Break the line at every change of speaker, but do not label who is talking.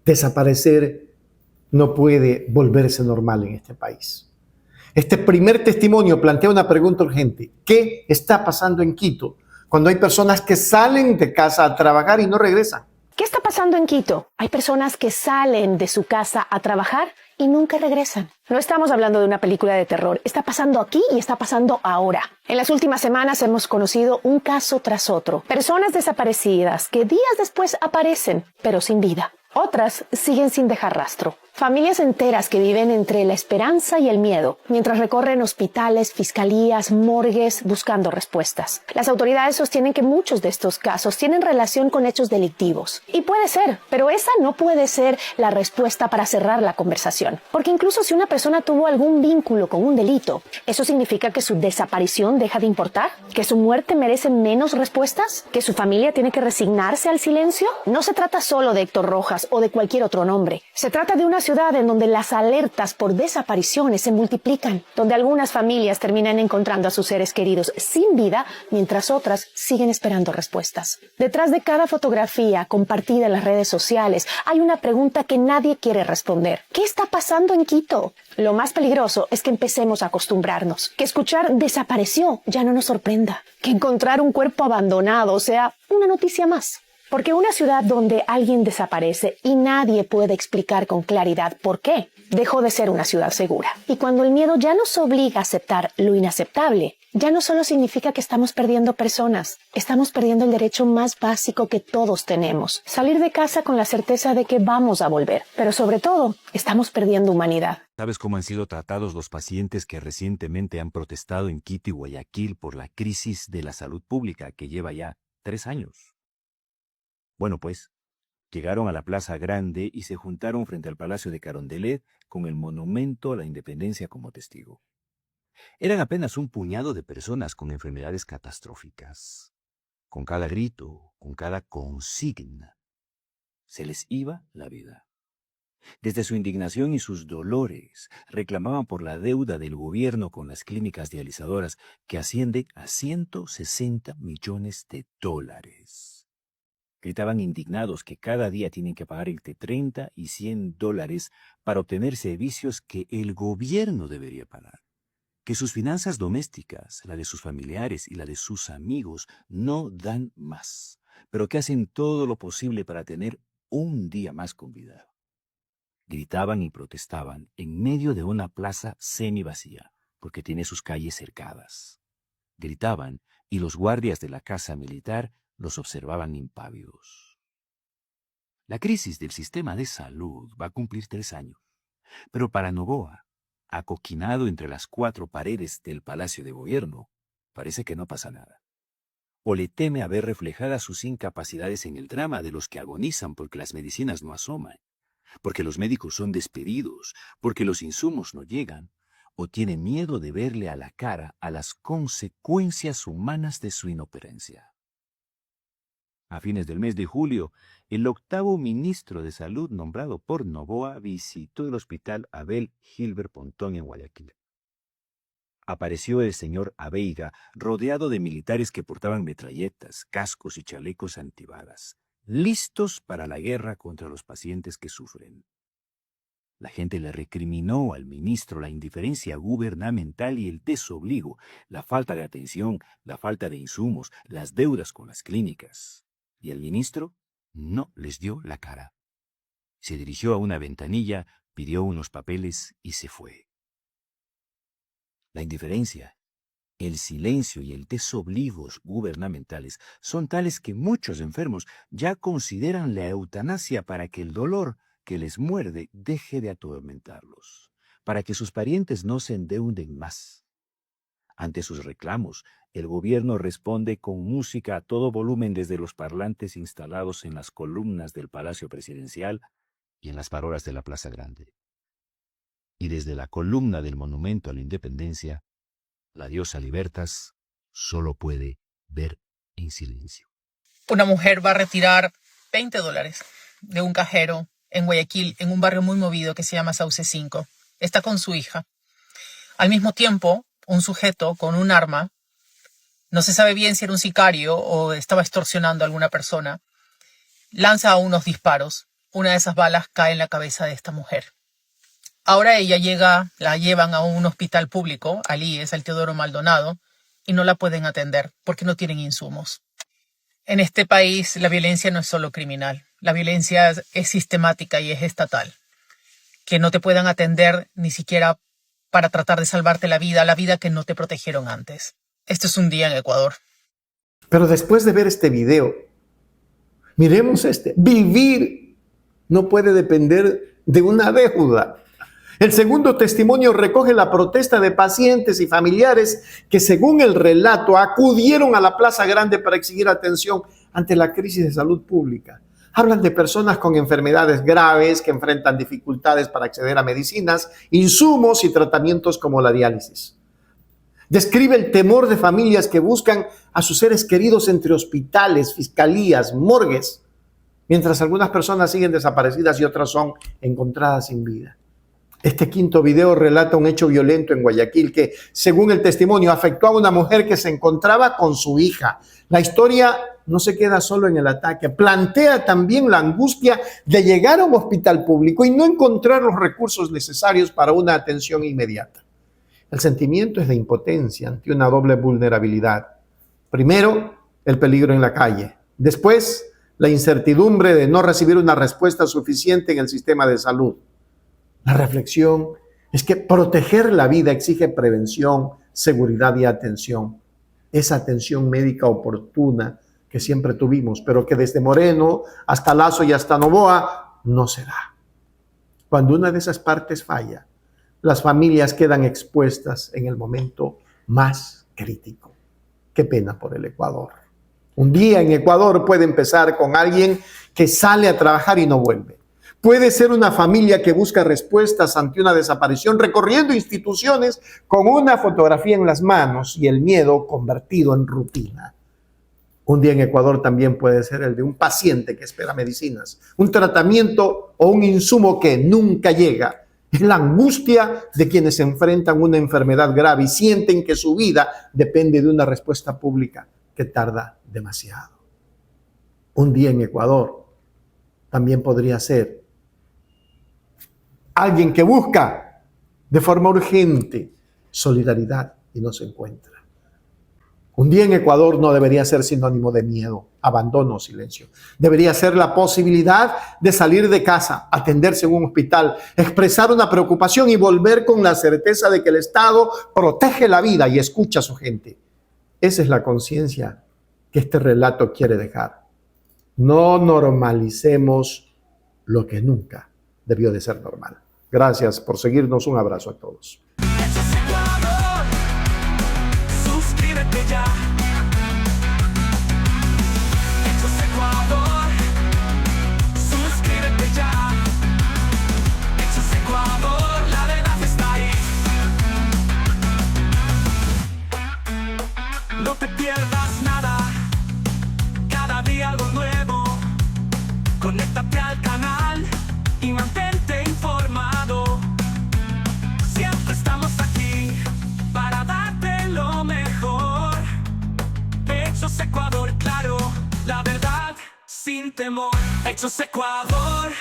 Desaparecer no puede volverse normal en este país. Este primer testimonio plantea una pregunta urgente. ¿Qué está pasando en Quito cuando hay personas que salen de casa a trabajar y no regresan?
¿Qué está pasando en Quito? Hay personas que salen de su casa a trabajar y nunca regresan. No estamos hablando de una película de terror. Está pasando aquí y está pasando ahora. En las últimas semanas hemos conocido un caso tras otro. Personas desaparecidas que días después aparecen, pero sin vida. Otras siguen sin dejar rastro. Familias enteras que viven entre la esperanza y el miedo, mientras recorren hospitales, fiscalías, morgues, buscando respuestas. Las autoridades sostienen que muchos de estos casos tienen relación con hechos delictivos. Y puede ser, pero esa no puede ser la respuesta para cerrar la conversación. Porque incluso si una persona tuvo algún vínculo con un delito, ¿eso significa que su desaparición deja de importar? ¿Que su muerte merece menos respuestas? ¿Que su familia tiene que resignarse al silencio? No se trata solo de Héctor Rojas o de cualquier otro nombre. Se trata de una ciudad en donde las alertas por desapariciones se multiplican, donde algunas familias terminan encontrando a sus seres queridos sin vida, mientras otras siguen esperando respuestas. Detrás de cada fotografía compartida en las redes sociales hay una pregunta que nadie quiere responder. ¿Qué está pasando en Quito? Lo más peligroso es que empecemos a acostumbrarnos, que escuchar desapareció ya no nos sorprenda, que encontrar un cuerpo abandonado sea una noticia más. Porque una ciudad donde alguien desaparece y nadie puede explicar con claridad por qué, dejó de ser una ciudad segura. Y cuando el miedo ya nos obliga a aceptar lo inaceptable, ya no solo significa que estamos perdiendo personas, estamos perdiendo el derecho más básico que todos tenemos, salir de casa con la certeza de que vamos a volver. Pero sobre todo, estamos perdiendo humanidad.
¿Sabes cómo han sido tratados los pacientes que recientemente han protestado en Quito y Guayaquil por la crisis de la salud pública que lleva ya 3 años? Bueno, pues, llegaron a la Plaza Grande y se juntaron frente al Palacio de Carondelet con el Monumento a la Independencia como testigo. Eran apenas un puñado de personas con enfermedades catastróficas. Con cada grito, con cada consigna, se les iba la vida. Desde su indignación y sus dolores, reclamaban por la deuda del gobierno con las clínicas dializadoras que asciende a $160 millones. Gritaban indignados que cada día tienen que pagar entre $30 y $100 para obtener servicios que el gobierno debería pagar. Que sus finanzas domésticas, la de sus familiares y la de sus amigos, no dan más, pero que hacen todo lo posible para tener un día más con vida. Gritaban y protestaban en medio de una plaza semivacía, porque tiene sus calles cercadas. Gritaban y los guardias de la casa militar los observaban impávidos. La crisis del sistema de salud va a cumplir 3 años, pero para Noboa, acoquinado entre las 4 paredes del Palacio de Gobierno, parece que no pasa nada. O le teme a ver reflejadas sus incapacidades en el drama de los que agonizan porque las medicinas no asoman, porque los médicos son despedidos, porque los insumos no llegan, o tiene miedo de verle a la cara a las consecuencias humanas de su inoperancia. A fines del mes de julio, el 8º ministro de Salud nombrado por Noboa visitó el hospital Abel Gilbert Pontón en Guayaquil. Apareció el señor Abeiga rodeado de militares que portaban metralletas, cascos y chalecos antibalas, listos para la guerra contra los pacientes que sufren. La gente le recriminó al ministro la indiferencia gubernamental y el desobligo, la falta de atención, la falta de insumos, las deudas con las clínicas. Y el ministro no les dio la cara. Se dirigió a una ventanilla, pidió unos papeles y se fue. La indiferencia, el silencio y el desobligo gubernamentales son tales que muchos enfermos ya consideran la eutanasia para que el dolor que les muerde deje de atormentarlos, para que sus parientes no se endeuden más. Ante sus reclamos, el gobierno responde con música a todo volumen desde los parlantes instalados en las columnas del Palacio Presidencial y en las farolas de la Plaza Grande. Y desde la columna del Monumento a la Independencia, la diosa Libertas solo puede ver en silencio.
Una mujer va a retirar $20 de un cajero en Guayaquil, en un barrio muy movido que se llama Sauce 5. Está con su hija. Al mismo tiempo, un sujeto con un arma, no se sabe bien si era un sicario o estaba extorsionando a alguna persona, lanza unos disparos una de esas balas cae en la cabeza de esta mujer. Ahora la llevan a un hospital público, al IES, al Teodoro Maldonado, y no la pueden atender porque no tienen insumos. En este país la violencia no es solo criminal, la violencia es sistemática y es estatal. Que no te puedan atender ni siquiera para tratar de salvarte la vida que no te protegieron antes. Este es un día en Ecuador.
Pero después de ver este video, miremos este. Vivir no puede depender de una deuda. El segundo testimonio recoge la protesta de pacientes y familiares que, según el relato, acudieron a la Plaza Grande para exigir atención ante la crisis de salud pública. Hablan de personas con enfermedades graves que enfrentan dificultades para acceder a medicinas, insumos y tratamientos como la diálisis. Describe el temor de familias que buscan a sus seres queridos entre hospitales, fiscalías, morgues, mientras algunas personas siguen desaparecidas y otras son encontradas sin vida. Este quinto video relata un hecho violento en Guayaquil que, según el testimonio, afectó a una mujer que se encontraba con su hija. La historia no se queda solo en el ataque, plantea también la angustia de llegar a un hospital público y no encontrar los recursos necesarios para una atención inmediata. El sentimiento es de impotencia ante una doble vulnerabilidad. Primero, el peligro en la calle. Después, la incertidumbre de no recibir una respuesta suficiente en el sistema de salud. La reflexión es que proteger la vida exige prevención, seguridad y atención. Esa atención médica oportuna que siempre tuvimos, pero que desde Moreno hasta Lazo y hasta Novoa no se da. Cuando una de esas partes falla, las familias quedan expuestas en el momento más crítico. Qué pena por el Ecuador. Un día en Ecuador puede empezar con alguien que sale a trabajar y no vuelve. Puede ser una familia que busca respuestas ante una desaparición, recorriendo instituciones con una fotografía en las manos y el miedo convertido en rutina. Un día en Ecuador también puede ser el de un paciente que espera medicinas, un tratamiento o un insumo que nunca llega. Es la angustia de quienes enfrentan una enfermedad grave y sienten que su vida depende de una respuesta pública que tarda demasiado. Un día en Ecuador también podría ser alguien que busca de forma urgente solidaridad y no se encuentra. Un día en Ecuador no debería ser sinónimo de miedo, abandono o silencio. Debería ser la posibilidad de salir de casa, atenderse en un hospital, expresar una preocupación y volver con la certeza de que el Estado protege la vida y escucha a su gente. Esa es la conciencia que este relato quiere dejar. No normalicemos lo que nunca debió de ser normal. Gracias por seguirnos. Un abrazo a todos.
Suscríbete ya. Suscríbete ya. Ecuador, la verdad está ahí. No te pierdas nada. Cada día algo nuevo. Conéctate al canal y mantente informado. Siempre estamos aquí para darte lo mejor. Hechos Ecuador, claro, la verdad sin temor. Hechos Ecuador.